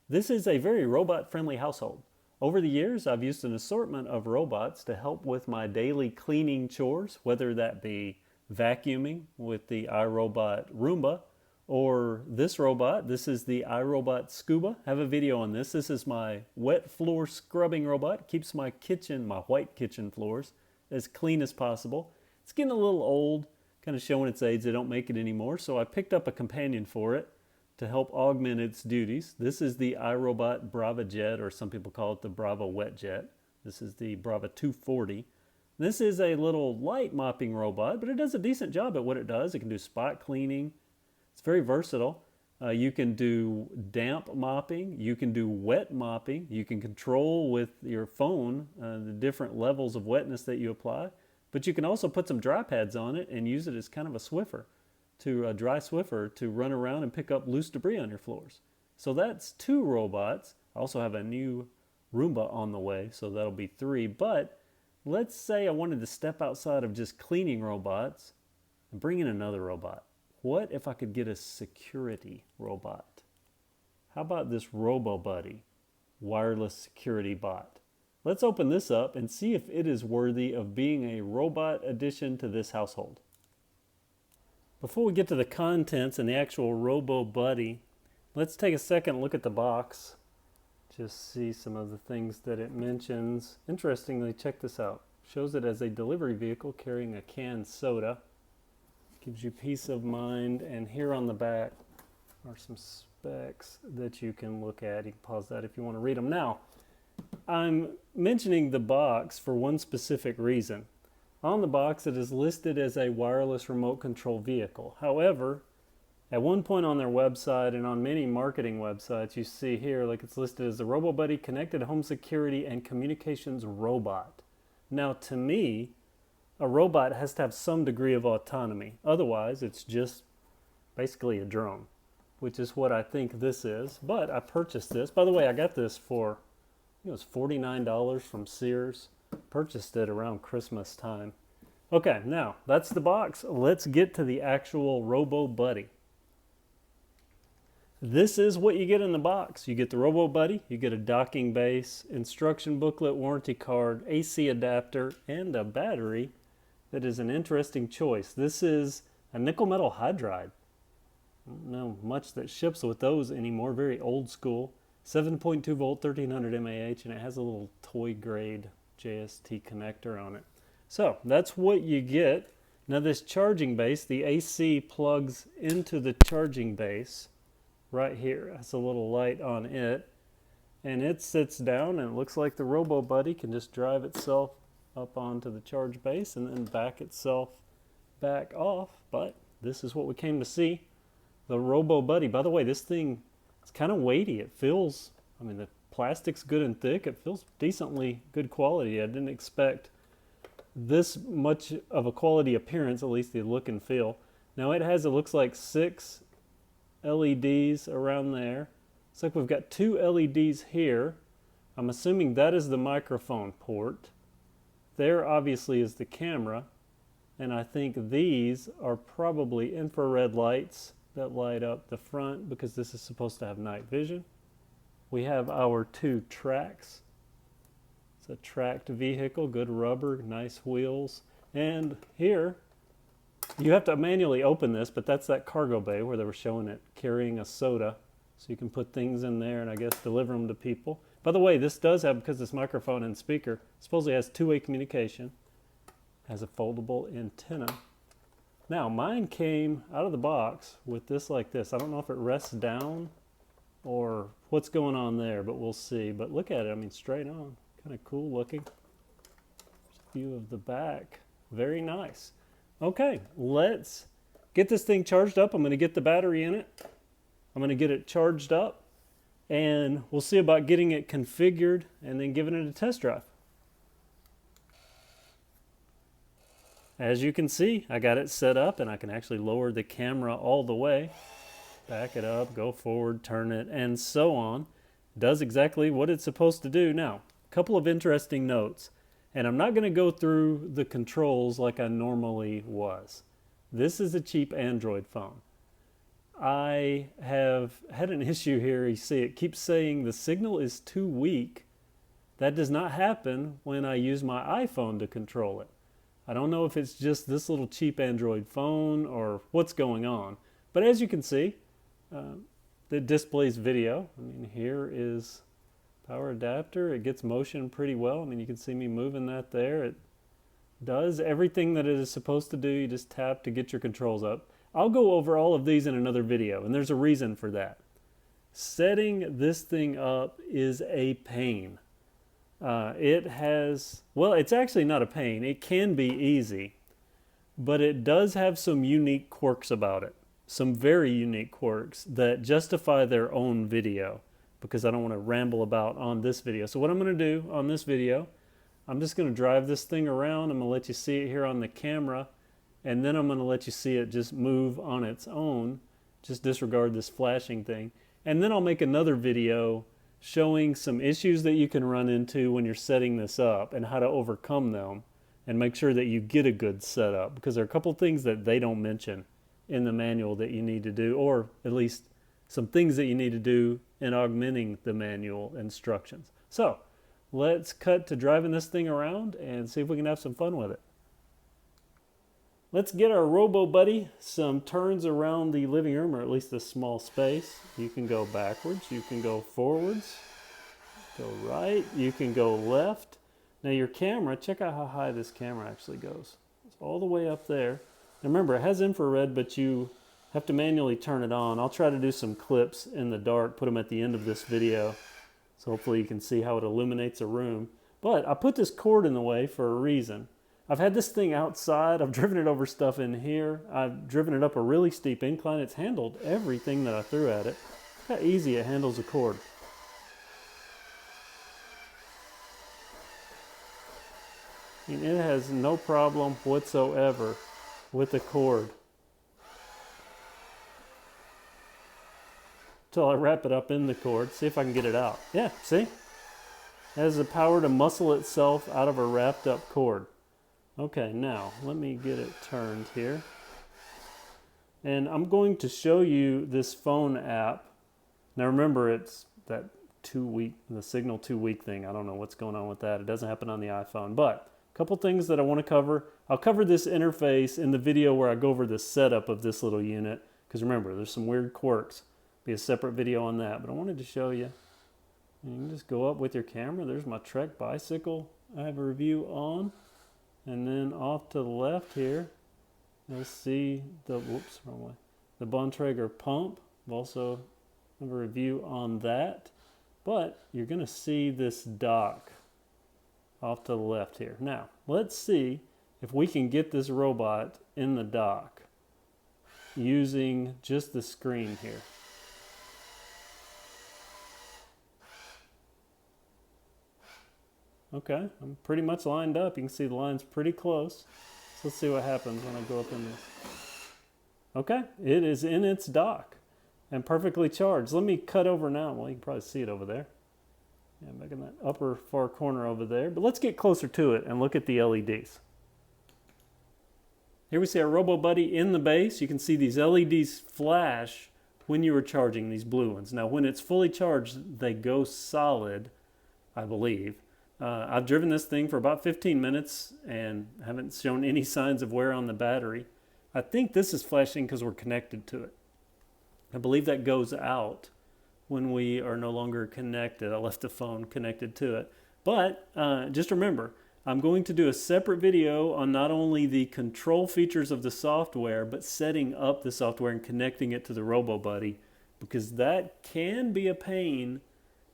This is a very robot-friendly household. Over the years, I've used an assortment of robots to help with my daily cleaning chores, whether that be vacuuming with the iRobot Roomba, or this robot. This is the iRobot Scooba. I have a video on this. This is my wet floor scrubbing robot. It keeps my kitchen, my white kitchen floors, as clean as possible. It's getting a little old, kind of showing its age. They don't make it anymore, so I picked up a companion for it to help augment its duties. This is the iRobot Braava Jet, or some people call it the Braava Wet Jet. This is the Braava 240. This is a little light mopping robot, but it does a decent job at what it does. It can do spot cleaning. It's very versatile. You can do damp mopping. You can do wet mopping. You can control with your phone the different levels of wetness that you apply. But you can also put some dry pads on it and use it as kind of a Swiffer, a dry Swiffer to run around and pick up loose debris on your floors. So that's 2 robots. I also have a new Roomba on the way, so that'll be 3. But let's say I wanted to step outside of just cleaning robots and bring in another robot. What if I could get a security robot? How about this Robo Buddy wireless security bot? Let's open this up and see if it is worthy of being a robot addition to this household. Before we get to the contents and the actual Robo Buddy, let's take a second look at the box. Just see some of the things that it mentions. Interestingly, check this out. Shows it as a delivery vehicle carrying a canned soda. Gives you peace of mind, and here on the back are some specs that you can look at. You can pause that if you want to read them. Now, I'm mentioning the box for one specific reason. On the box, it is listed as a wireless remote control vehicle. However, at one point on their website and on many marketing websites, you see here, like it's listed as the Robo Buddy Connected Home Security and Communications Robot. Now, to me, a robot has to have some degree of autonomy. Otherwise, it's just basically a drone, which is what I think this is. But I purchased this. By the way, I got this for, it was $49 from Sears. Purchased it around Christmas time. Okay, now that's the box. Let's get to the actual Robo Buddy. This is what you get in the box. You get the Robo Buddy, you get a docking base, instruction booklet, warranty card, AC adapter, and a battery that is an interesting choice. This is a nickel metal hydride. I don't know much that ships with those anymore. Very old school. 7.2 volt, 1300 mAh, and it has a little toy grade JST connector on it. So that's what you get. Now this charging base, the AC plugs into the charging base right here. It has a little light on it, and it sits down, and it looks like the Robo Buddy can just drive itself up onto the charge base and then back itself back off. But this is what we came to see, the Robo Buddy. By the way, this thing, it's kind of weighty. It feels, I mean, the plastic's good and thick. It feels decently good quality. I didn't expect this much of a quality appearance, at least the look and feel. Now it has, it looks like 6 LEDs around there. Looks like we've got 2 LEDs here. I'm assuming that is the microphone port. There obviously is the camera, and I think these are probably infrared lights that light up the front because this is supposed to have night vision. We have our 2 tracks. It's a tracked vehicle, good rubber, nice wheels. And here, you have to manually open this, but that's that cargo bay where they were showing it carrying a soda. So you can put things in there and I guess deliver them to people. By the way, this does have, because this microphone and speaker, supposedly has 2-way communication, has a foldable antenna. Now, mine came out of the box with this like this. I don't know if it rests down or what's going on there, but we'll see. But look at it, I mean, straight on. Kind of cool looking. There's a view of the back. Very nice. Okay, let's get this thing charged up. I'm going to get the battery in it. I'm going to get it charged up, and we'll see about getting it configured and then giving it a test drive. As you can see, I got it set up, and I can actually lower the camera all the way, back it up, go forward, turn it, and so on. It does exactly what it's supposed to do. Now, a couple of interesting notes, and I'm not going to go through the controls like I normally was. This is a cheap Android phone. I have had an issue here. You see it keeps saying the signal is too weak. That does not happen when I use my iPhone to control it. I don't know if it's just this little cheap Android phone or what's going on. But as you can see, it displays video. I mean, here is power adapter. It gets motion pretty well. I mean, you can see me moving that there. It does everything that it is supposed to do. You just tap to get your controls up. I'll go over all of these in another video, and there's a reason for that. Setting this thing up is a pain. It's actually not a pain. It can be easy, but it does have some unique quirks about it. Some very unique quirks that justify their own video, because I don't want to ramble about on this video. So what I'm going to do on this video, I'm just going to drive this thing around. I'm going to let you see it here on the camera, and then I'm going to let you see it just move on its own. Just disregard this flashing thing. And then I'll make another video showing some issues that you can run into when you're setting this up and how to overcome them and make sure that you get a good setup, because there are a couple things that they don't mention in the manual that you need to do, or at least some things that you need to do in augmenting the manual instructions. So let's cut to driving this thing around and see if we can have some fun with it. Let's get our Robo Buddy some turns around the living room, or at least a small space. You can go backwards, you can go forwards, go right, you can go left. Now your camera, check out how high this camera actually goes. It's all the way up there. Now remember, it has infrared, but you have to manually turn it on. I'll try to do some clips in the dark, put them at the end of this video, so hopefully you can see how it illuminates a room. But I put this cord in the way for a reason. I've had this thing outside. I've driven it over stuff in here. I've driven it up a really steep incline. It's handled everything that I threw at it. Look how easy it handles a cord. I mean, it has no problem whatsoever with the cord. Until I wrap it up in the cord. See if I can get it out. Yeah, see? It has the power to muscle itself out of a wrapped up cord. Okay, now let me get it turned here. And I'm going to show you this phone app. Now remember, it's that the signal too weak thing. I don't know what's going on with that. It doesn't happen on the iPhone. But a couple things that I want to cover. I'll cover this interface in the video where I go over the setup of this little unit. Because remember, there's some weird quirks. Be a separate video on that. But I wanted to show you. You can just go up with your camera. There's my Trek bicycle I have a review on. And then off to the left here, you'll see the Bontrager pump. I've also have a review on that. But you're going to see this dock off to the left here. Now, let's see if we can get this robot in the dock using just the screen here. Okay, I'm pretty much lined up. You can see the line's pretty close. So let's see what happens when I go up in this. Okay, it is in its dock and perfectly charged. Let me cut over now. Well, you can probably see it over there. Yeah, back in that upper far corner over there. But let's get closer to it and look at the LEDs. Here we see our Robo Buddy in the base. You can see these LEDs flash when you are charging, these blue ones. Now, when it's fully charged, they go solid, I believe. I've driven this thing for about 15 minutes and haven't shown any signs of wear on the battery. I think this is flashing because we're connected to it. I believe that goes out when we are no longer connected. I left the phone connected to it. But just remember, I'm going to do a separate video on not only the control features of the software, but setting up the software and connecting it to the Robo Buddy, because that can be a pain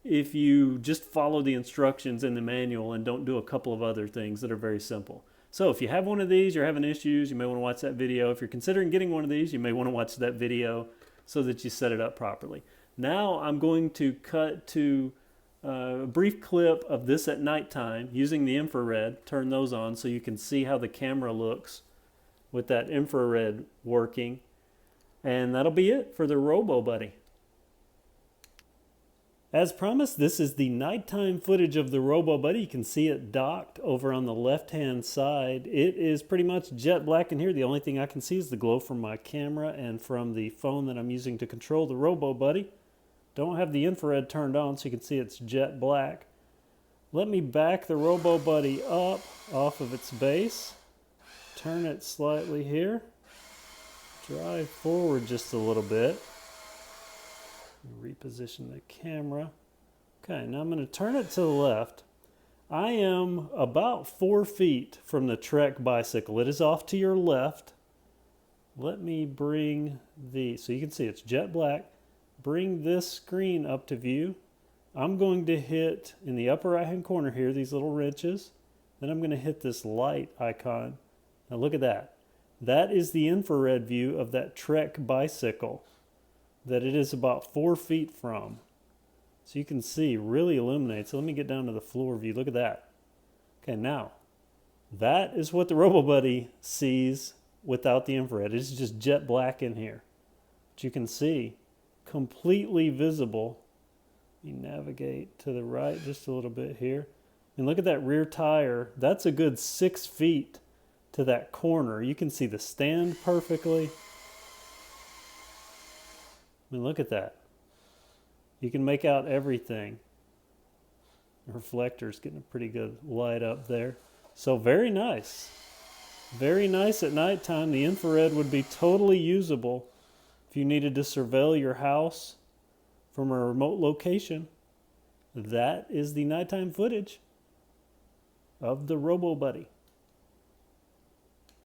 if you just follow the instructions in the manual and don't do a couple of other things that are very simple. So if you have one of these, you're having issues, you may want to watch that video. If you're considering getting one of these, you may want to watch that video so that you set it up properly. Now I'm going to cut to a brief clip of this at nighttime using the infrared. Turn those on so you can see how the camera looks with that infrared working. And that'll be it for the Robo Buddy. As promised, this is the nighttime footage of the Robo Buddy. You can see it docked over on the left-hand side. It is pretty much jet black in here. The only thing I can see is the glow from my camera and from the phone that I'm using to control the Robo Buddy. Don't have the infrared turned on so you can see it's jet black. Let me back the Robo Buddy up off of its base. Turn it slightly here. Drive forward just a little bit. Reposition the camera. Okay, now I'm going to turn it to the left. I am about 4 feet from the Trek bicycle. It is off to your left. Let me bring so you can see it's jet black. Bring this screen up to view. I'm going to hit in the upper right hand corner here these little wrenches. Then I'm going to hit this light icon. Now look at that. That is the infrared view of that Trek bicycle that it is about 4 feet from. So you can see, really illuminates. So let me get down to the floor view. Look at that. Okay, now, that is what the Robo Buddy sees without the infrared. It's just jet black in here. But you can see, completely visible. You navigate to the right just a little bit here. And look at that rear tire. That's a good 6 feet to that corner. You can see the stand perfectly. I mean, look at that. You can make out everything. The reflector's getting a pretty good light up there. So very nice. Very nice at nighttime. The infrared would be totally usable if you needed to surveil your house from a remote location. That is the nighttime footage of the Robo Buddy.